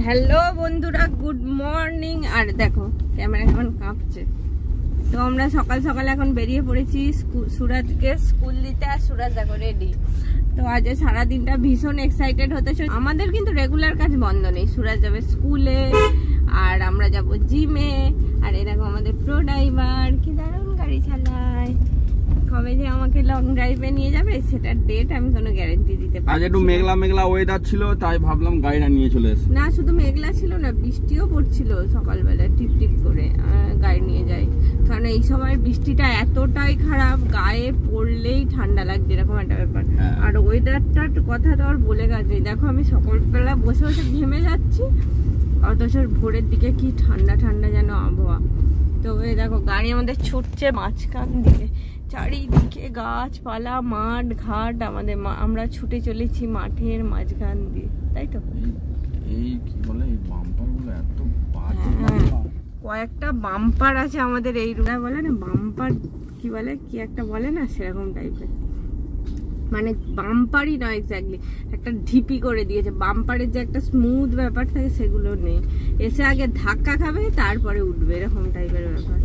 Hello বন্ধুরা, good morning. আর দেখো camera কেমন কাঁপছে। তো আমরা সকাল সকাল এখন বেরিয়ে পড়েছি সুরাজকে স্কুল দিতে। আর সুরাজ দেখো রেডি। তো আজ সারাদিনটা ভীষণ এক্সাইটেড হতেছে। আমাদের কিন্তু রেগুলার কাজ বন্ধ নেই। সুরাজ যাবে স্কুলে আর আমরা যাব জিমে। আর এরকম আমাদের প্রো ড্রাইভার কি দারুণ গাড়ি চালায়। কবে যে আমাকে লং ড্রাইভে নিয়ে যাবে সেটার ডেট আমি কোনো গ্যারান্টি দিতে পারি না। আজ একটু মেঘলা মেঘলা ওয়েদার ছিল, তাই ভাবলাম গাড়িটা নিয়ে চলে এসে। না, শুধু মেঘলা ছিল না, বৃষ্টিও পড়ছিল সকালবেলা টিপ টিপ করে। গাড়ি নিয়ে যাই কারণ এই সময় বৃষ্টিটা এতটাই খারাপ, গায়ে পড়লেই ঠান্ডা লাগছে, এরকম একটা ব্যাপার। আর ওয়েদারটার কথা তো আর বলে গেছে। দেখো আমি সকালবেলা বসে বসে ঘেমে যাচ্ছি, অথচ ভোরের দিকে কি ঠান্ডা ঠান্ডা যেন আবহাওয়া। তো এই দেখো গাড়ি আমাদের ছুটছে মাঝখান দিয়ে, চারিদিকে গাছপালা, মাঠ ঘাট। আমরা ছুটে চলেছি মাঠের মাঝখান দিয়ে, তাই তো। এই কি বলে এই বাম্পারগুলো এত বাজে। কয়েকটা বাম্পার আছে আমাদের এই রুটে, বলে না বাম্পার কি বলে, কি একটা বলে না, সেরকম টাইপের। মানে বাম্পারই নয় এক্স্যাক্টলি, একটা ঢিপি করে দিয়েছে। বাম্পারের যে একটা স্মুথ ব্যাপার থাকে সেগুলো নেই। এসে আগে ধাক্কা খাবে তারপরে উঠবে, এরকম টাইপের ব্যাপার।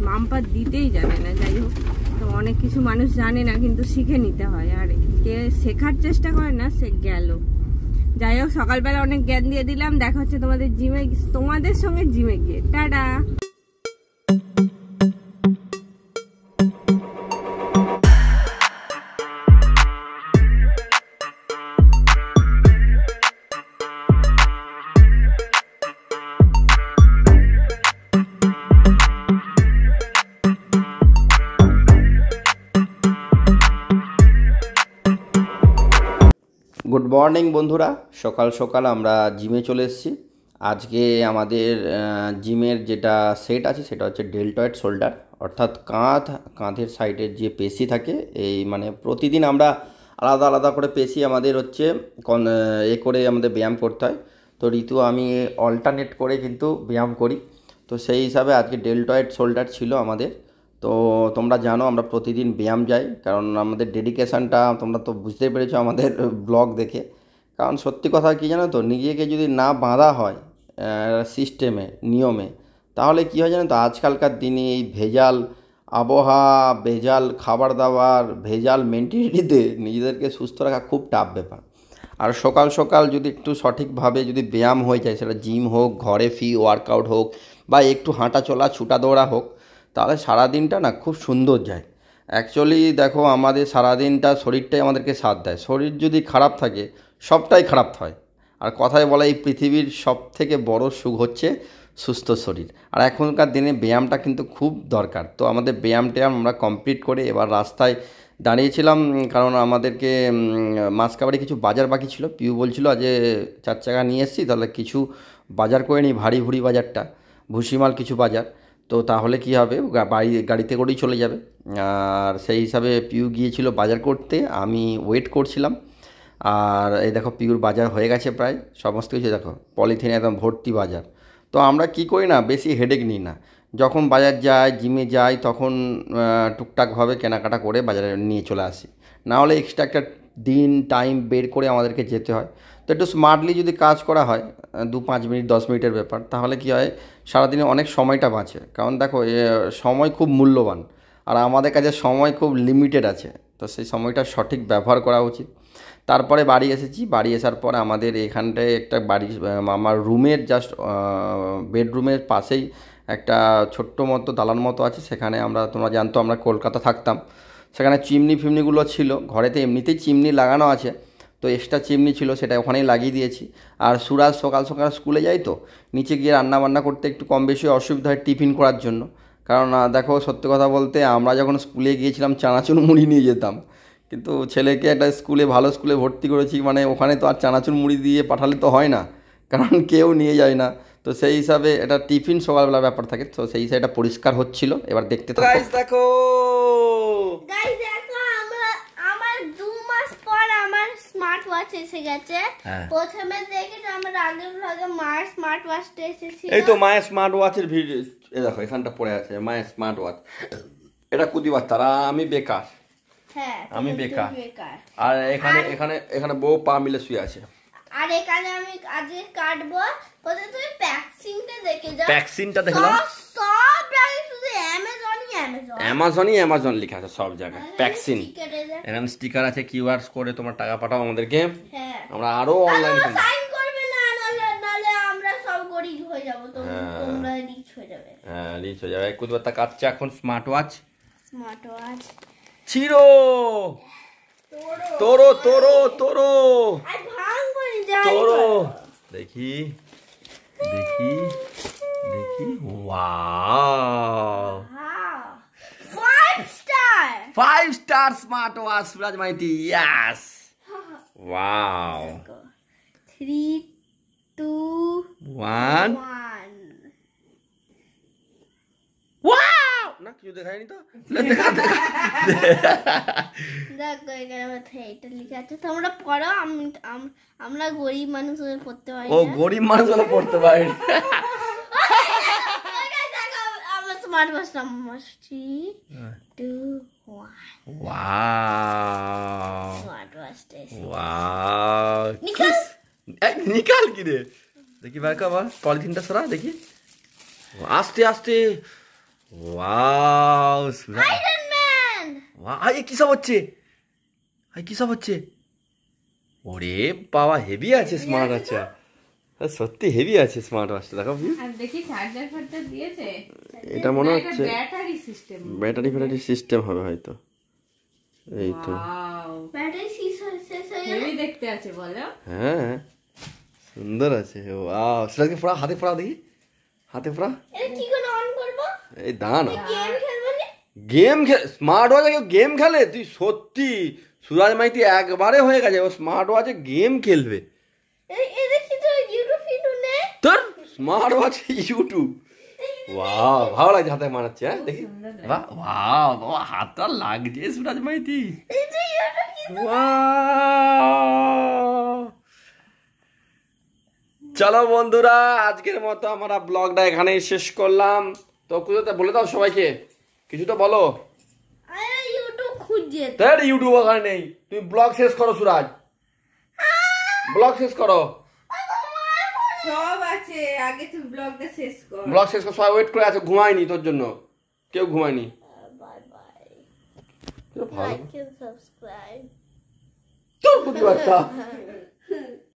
বাম্পার দিতেই জানে না। যাই হোক, তো অনেক কিছু মানুষ জানে না, কিন্তু শিখে নিতে হয়। আর কে শেখার চেষ্টা করে না সে গেল। যাই হোক, সকালবেলা অনেক জ্ঞান দিয়ে দিলাম। দেখা হচ্ছে তোমাদের সঙ্গে জিমে গিয়ে। টাটা। গুড মর্নিং বন্ধুরা, সকাল সকাল আমরা জিমে চলে এসেছি। আজকে আমাদের জিমের যেটা সেট আছে সেটা হচ্ছে ডেল্টয়েড শোল্ডার, অর্থাৎ কাঁধের সাইডের যে পেশি থাকে। এই মানে প্রতিদিন আমরা আলাদা আলাদা করে পেশি আমাদের হচ্ছে করে আমাদের ব্যায়াম করতে হয়। তো ঋতু আমি অল্টারনেট করে কিন্তু ব্যায়াম করি। তো সেই হিসাবে আজকে ডেল্টয়েড শোল্ডার ছিল আমাদের। তো তোমরা জানো আমরা প্রতিদিন ব্যায়াম যাই, কারণ আমাদের ডেডিকেশানটা তোমরা তো বুঝতে পেরেছো আমাদের ব্লগ দেখে। কারণ সত্যি কথা কী জানো তো, নিজেকে যদি না বাঁধা হয় সিস্টেমে, নিয়মে, তাহলে কী হয় জানো তো, আজকালকার দিনে এই ভেজাল আবহাওয়া, ভেজাল খাবার দাবার, ভেজাল মেন্টালিটিতে নিজেদেরকে সুস্থ রাখা খুব টাফ ব্যাপার। আর সকাল সকাল যদি একটু সঠিকভাবে যদি ব্যায়াম হয়ে যায়, সেটা জিম হোক, ঘরে ওয়ার্কআউট হোক, বা একটু হাঁটা চলা ছুটা দৌড়া হোক, তাহলে সারাদিনটা না খুব সুন্দর যায়। অ্যাকচুয়ালি দেখো, আমাদের সারাদিনটা শরীরটাই আমাদেরকে সাথ দেয়। শরীর যদি খারাপ থাকে সবটাই খারাপ হয়। আর কথায় বলা, এই পৃথিবীর সবথেকে বড় সুখ হচ্ছে সুস্থ শরীর। আর এখনকার দিনে ব্যায়ামটা কিন্তু খুব দরকার। তো আমাদের ব্যায়ামটা আমরা কমপ্লিট করে এবার রাস্তায় দাঁড়িয়েছিলাম, কারণ আমাদেরকে মাসকাবারি কিছু বাজার বাকি ছিল। পিউ বলছিল আজ 4 চাকা নিয়ে এসেছি, তাহলে কিছু বাজার করে নিই, ভারী ভুড়ি বাজারটা, ভুসিমাল কিছু বাজার। তো তাহলে কি হবে, গাড়িতে করেই চলে যাবে। আর সেই হিসাবে পিউ গিয়েছিল বাজার করতে, আমি ওয়েট করছিলাম। আর এই দেখো পিউর বাজার হয়ে গেছে প্রায় সমস্ত কিছু। দেখো পলিথিনে একদম ভর্তি বাজার। তো আমরা কি করি না, বেশি হেডেক নিই না। যখন বাজার যাই, জিমে যাই, তখন টুকটাকভাবে কেনাকাটা করে বাজারে নিয়ে চলে আসি। না হলে এক্সট্রা একটা দিন টাইম বের করে আমাদেরকে যেতে হয়। তো একটু স্মার্টলি যদি কাজ করা হয়, 2-5 মিনিট 10 মিনিটের ব্যাপার, তাহলে কি হয়, সারাদিনে অনেক সময়টা বাঁচে। কারণ দেখো সময় খুব মূল্যবান, আর আমাদের কাছে সময় খুব লিমিটেড আছে। তো সেই সময়টা সঠিক ব্যবহার করা উচিত। তারপরে বাড়ি এসেছি। বাড়ি আসার পর আমাদের এখানটায় একটা আমার রুমের জাস্ট বেডরুমের পাশেই একটা ছোট্ট মতো দালান মতো আছে। সেখানে তোমরা জানতো আমরা কলকাতা থাকতাম, সেখানে চিমনি ফিমনিগুলো ছিল। ঘরেতে এমনিতেই চিমনি লাগানো আছে, তো এক্সট্রা চিমনি ছিল, সেটা ওখানেই লাগিয়ে দিয়েছি। আর সুরাজ সকাল সকাল স্কুলে যাই, তো নিচে গিয়ে রান্নাবান্না করতে একটু কম বেশি অসুবিধা হয় টিফিন করার জন্য। কারণ দেখো সত্যি কথা বলতে, আমরা যখন স্কুলে গিয়েছিলাম চানাচুর মুড়ি নিয়ে যেতাম, কিন্তু ছেলেকে একটা ভালো স্কুলে ভর্তি করেছি, মানে ওখানে তো আর চানাচুর মুড়ি দিয়ে পাঠালে তো হয় না, কারণ কেউ নিয়ে যায় না। তো সেই হিসাবে এটা টিফিন সকালবেলা ব্যাপার থাকে। তো সেই হিসাবে এটা পরিষ্কার হচ্ছিল। এবার দেখতে থাকো। গাইস দেখো, আমার 2 মাস পর আমার স্মার্ট ওয়াচ এসে গেছে। প্রথমে দেখেছি আমার আগের ব্লগে মায়ের স্মার্ট ওয়াচটা এসেছিল। এই তো মায়ের স্মার্ট ওয়াচের ভিডিও, এই দেখো এখানটা পড়ে আছে মায়ের স্মার্ট ওয়াচ। এটা কুদি বাচ্চারা, আমি বেকার। হ্যাঁ, আমি বেকার। আর এখানে বউ পা মিলে শুয়ে আছে। আর এখানে আমি আজকে কাটবো প্রথমে তুমি প্যাকেজিংটা দেখে যাও। প্যাকেজিংটা দেখলাম, সব জায়গায় শুধু অ্যামাজন লেখা আছে সব জায়গায়। প্যাকেজিং এখানে স্টিকার আছে, কিউআর কোডে তোমার টাকা পাঠাও আমাদেরকে, হ্যাঁ আমরা আরো অনলাইন সাইন করবে না, নালে আমরা সব গরিব হয়ে যাব, তোমরা রিচ হয়ে যাবে। হ্যাঁ রিচ হয়ে যাবে। কুদবাতা কাটছে এখন স্মার্ট ওয়াচ। স্মার্ট ওয়াচ চিরো তোরো তোরো তোরো আর ভাঙবো না, যাই তোরো, করো। দেখি দেখি দেখি, wow 5 star 5 star smart watch Suraj Maiti, yes, wow. 3 2 1 1 wow, না কিছু দেখায়নি তো, দেখা দেখা দেখো এখানে মাথায় এটা লেখা আছে, তোমরা পড়ো। আমরা গরিব মানুষ হয়ে পড়তে পারি ও না। গরিব মানুষ হলে পড়তে পারে। আমরা smart watch number 3 2 1 wow smart ওয়াচটা ওয়াও, নিকাল। নিকাল কি রে, দেখি বার কর, পলিথিনটা সরা দেখি, আস্তে আস্তে, ওয়াও সুরা, আয়রন ম্যান। আই কি সব হচ্ছে, আই কি সব হচ্ছে, ওরে বাবা হেভি আছে স্মার্ট ওয়াচটা, সত্যি হেভি আছে স্মার্ট ওয়াচটা, দেখো আর দেখি চার্জার ফার্জার দিয়েছে, এটা মনে হচ্ছে ব্যাটারি সিস্টেম, ব্যাটারি সিস্টেম হবে হয়তো, এই তো, ওয়াও ব্যাটারি শেষ হয়ে গেলে হেভি দেখতে আছে বলো। হ্যাঁ সুন্দর আছে, ওয়াও সুরাজকে ফোড়া, হাতে ফোড়া দেখি, হাতে ফোড়া, এটা কি করে অন করব? এই দাঁড়া, গেম খেলবো না? গেম স্মার্ট ওয়াচে কেউ গেম খেলে, তুই সত্যি সুরাজ মাইতি একবারে হয়ে গেছে, ও স্মার্ট ওয়াচে গেম খেলবে, এটা কি তো ইউটিউব ভিডিও নেই? তোর স্মার্ট ওয়াচে ইউটিউব, ওয়াও ভালো লাগছে, হাতে মানাচ্ছে, হ্যাঁ দেখি, বাহ ওয়াও বাবা হাতটা লাগছে সুরাজ মাইতি, এটা ইউটিউব কি? ওয়াও। চলো বন্ধুরা, আজকের মতো আমরা ব্লগটা এখানেই শেষ করলাম। তো কুজোতে বলে দাও সবাইকে, কিছু তো বলো। আরে ইউটিউব খুঁজে তার ইউটিউব ওখানে নেই, তুমি ব্লগ শেষ করো সুরাজ, ব্লগ শেষ করো, সব আছে, আগে তুমি ব্লগটা শেষ কর। ব্লগ শেষ করো, সবাই ওয়েট করে আছে, ঘুমায়নি তোর জন্য, কেউ ঘুমায়নি। বাই বাই, ভালো লাইক এন্ড সাবস্ক্রাইব। তোর প্রতি বাচ্চা